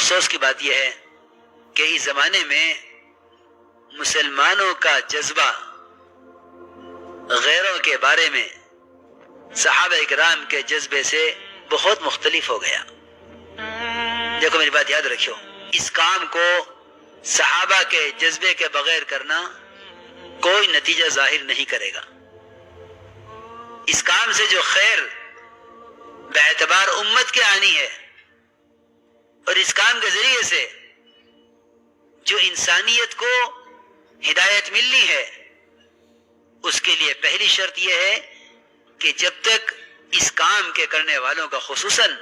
افسوس کی بات یہ ہے کہ اس زمانے میں مسلمانوں کا جذبہ غیروں کے بارے میں صحابہ اکرام کے جذبے سے بہت مختلف ہو گیا۔ دیکھو میری بات یاد رکھو، اس کام کو صحابہ کے جذبے کے بغیر کرنا کوئی نتیجہ ظاہر نہیں کرے گا۔ اس کام سے جو خیر باعتبار امت کے آنی ہے اور اس کام کے ذریعے سے جو انسانیت کو ہدایت ملنی ہے، اس کے لیے پہلی شرط یہ ہے کہ جب تک اس کام کے کرنے والوں کا خصوصاً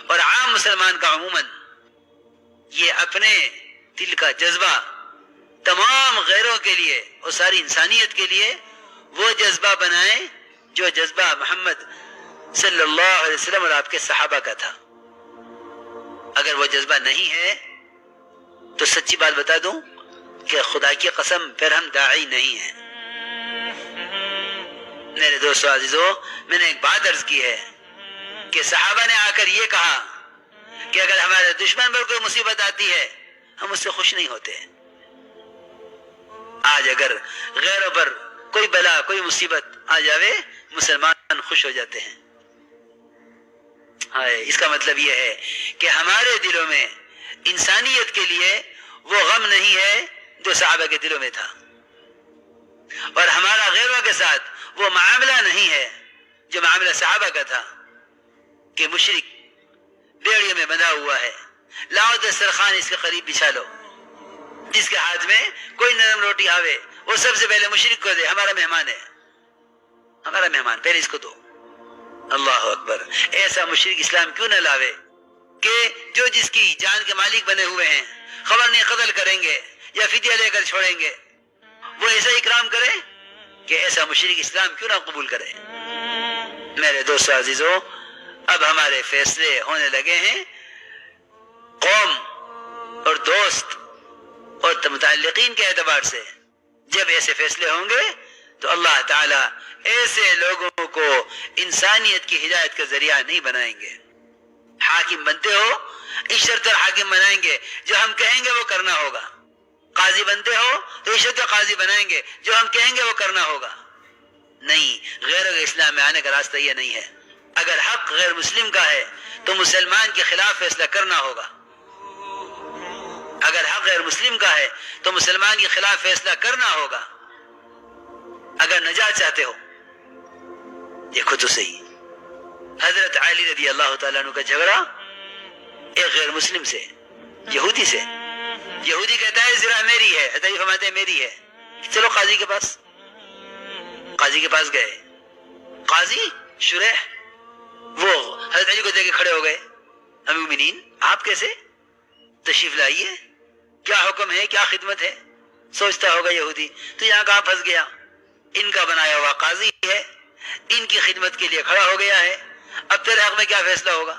اور عام مسلمان کا عموماً یہ اپنے دل کا جذبہ تمام غیروں کے لیے اور ساری انسانیت کے لیے وہ جذبہ بنائے جو جذبہ محمد صلی اللہ علیہ وسلم اور آپ کے صحابہ کا تھا۔ اگر وہ جذبہ نہیں ہے تو سچی بات بتا دوں کہ خدا کی قسم پھر ہم داعی نہیں ہیں۔ میرے دوستو عزیزو، میں نے ایک بات عرض کی ہے کہ صحابہ نے آ کر یہ کہا کہ اگر ہمارے دشمن پر کوئی مصیبت آتی ہے ہم اس سے خوش نہیں ہوتے۔ آج اگر غیروں پر کوئی بلا کوئی مصیبت آ جاوے مسلمان خوش ہو جاتے ہیں۔ اس کا مطلب یہ ہے کہ ہمارے دلوں میں انسانیت کے لیے وہ غم نہیں ہے جو صحابہ کے دلوں میں تھا، اور ہمارا غیروں کے ساتھ وہ معاملہ نہیں ہے جو معاملہ صحابہ کا تھا کہ مشرک بیڑیوں میں بندھا ہوا ہے، لاؤ دسترخوان اس کے قریب بچھا لو، جس کے ہاتھ میں کوئی نرم روٹی آوے وہ سب سے پہلے مشرک کو دے، ہمارا مہمان ہے، ہمارا مہمان پہلے اس کو دو۔ اللہ اکبر! ایسا مشرک اسلام کیوں نہ لاوے کہ جو جس کی جان کے مالک بنے ہوئے ہیں، خبر نہیں قتل کریں گے یا فدیہ لے کر چھوڑیں گے، وہ ایسا اکرام کرے کہ ایسا مشرک اسلام کیوں نہ قبول کرے۔ میرے دوستو عزیزو، اب ہمارے فیصلے ہونے لگے ہیں قوم اور دوست اور متعلقین کے اعتبار سے۔ جب ایسے فیصلے ہوں گے تو اللہ تعالیٰ ایسے لوگوں کو انسانیت کی ہدایت کا ذریعہ نہیں بنائیں گے۔ حاکم بنتے ہو اس شرط پر حاکم بنائیں گے جو ہم کہیں گے وہ کرنا ہوگا، قاضی بنتے ہو تو اس شرط پر قاضی بنائیں گے جو ہم کہیں گے وہ کرنا ہوگا۔ نہیں، غیروں کے اسلام میں آنے کا راستہ یہ نہیں ہے۔ اگر حق غیر مسلم کا ہے تو مسلمان کے خلاف فیصلہ کرنا ہوگا، اگر حق غیر مسلم کا ہے تو مسلمان کے خلاف فیصلہ کرنا ہوگا۔ اگر نجات چاہتے ہو، دیکھو تو صحیح، حضرت علی رضی اللہ تعالیٰ عنہ کا جھگڑا ایک غیر مسلم سے، یہودی سے۔ یہودی کہتا ہے زرا میری ہے، حضرت علی فرماتے ہیں میری ہے، چلو قاضی کے پاس۔ قاضی کے پاس گئے، قاضی شریح وہ حضرت علی کو دیکھ کے کھڑے ہو گئے، امیر المومنین آپ کیسے؟ تشریف لائیے، کیا حکم ہے، کیا خدمت ہے؟ سوچتا ہوگا یہودی تو یہاں کہاں پھنس گیا، ان کا بنایا ہوا قاضی ہے، ان کی خدمت کے لیے کھڑا ہو گیا ہے، اب تیرے حق میں کیا فیصلہ ہوگا؟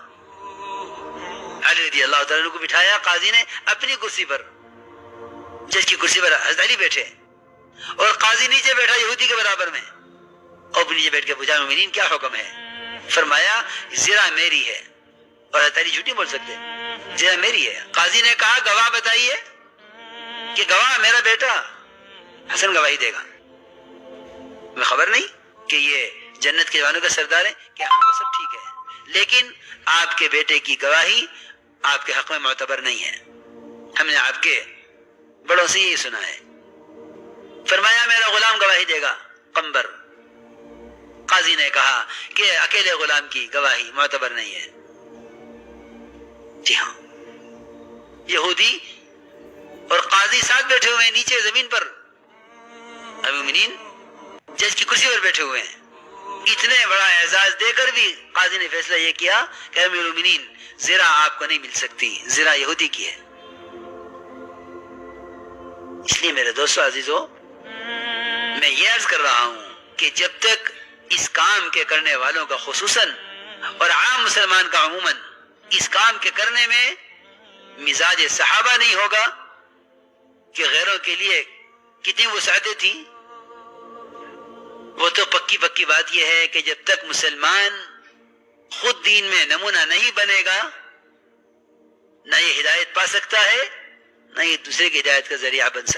علی رضی اللہ تعالیٰ کو بٹھایا قاضی نے اپنی کرسی پر، جس کی کرسی پر حضرت علی بیٹھے اور قاضی نیچے بیٹھا یہودی کے برابر میں، اور نیچے بیٹھ کے پوچھا مومنین کیا حکم ہے؟ فرمایا زرا میری ہے، اور حضرت علی جھوٹ نہیں بول سکتے، زرا میری ہے۔ قاضی نے کہا گواہ بتائیے، کہ گواہ میرا بیٹا حسن گواہی دے گا۔ میں خبر نہیں کہ یہ جنت کے جوانوں کا سردار ہے کہ ہاں وہ سب ٹھیک ہے، لیکن آپ کے بیٹے کی گواہی آپ کے حق میں معتبر نہیں ہے، ہم نے آپ کے بڑوں سے یہی سنا ہے۔ فرمایا میرا غلام گواہی دے گا، قمبر۔ قاضی نے کہا کہ اکیلے غلام کی گواہی معتبر نہیں ہے۔ جی ہاں، یہودی اور قاضی ساتھ بیٹھے ہوئے ہیں نیچے زمین پر، امیر المومنین جج کی کرسی پر بیٹھے ہوئے ہیں۔ اتنے بڑا اعزاز دے کر بھی قاضی نے فیصلہ یہ کیا کہ امیر المومنین زرا آپ کو نہیں مل سکتی، زرا یہودی کی ہے۔ اس لیے میرے دوستو عزیزو، میں یہ عرض کر رہا ہوں کہ جب تک اس کام کے کرنے والوں کا خصوصاً اور عام مسلمان کا عموماً اس کام کے کرنے میں مزاج صحابہ نہیں ہوگا کہ غیروں کے لیے کتنی وسعتیں تھیں، وہ تو پکی بات یہ ہے کہ جب تک مسلمان خود دین میں نمونہ نہیں بنے گا نہ یہ ہدایت پا سکتا ہے، نہ یہ دوسرے کی ہدایت کا ذریعہ بن سکتا ہے۔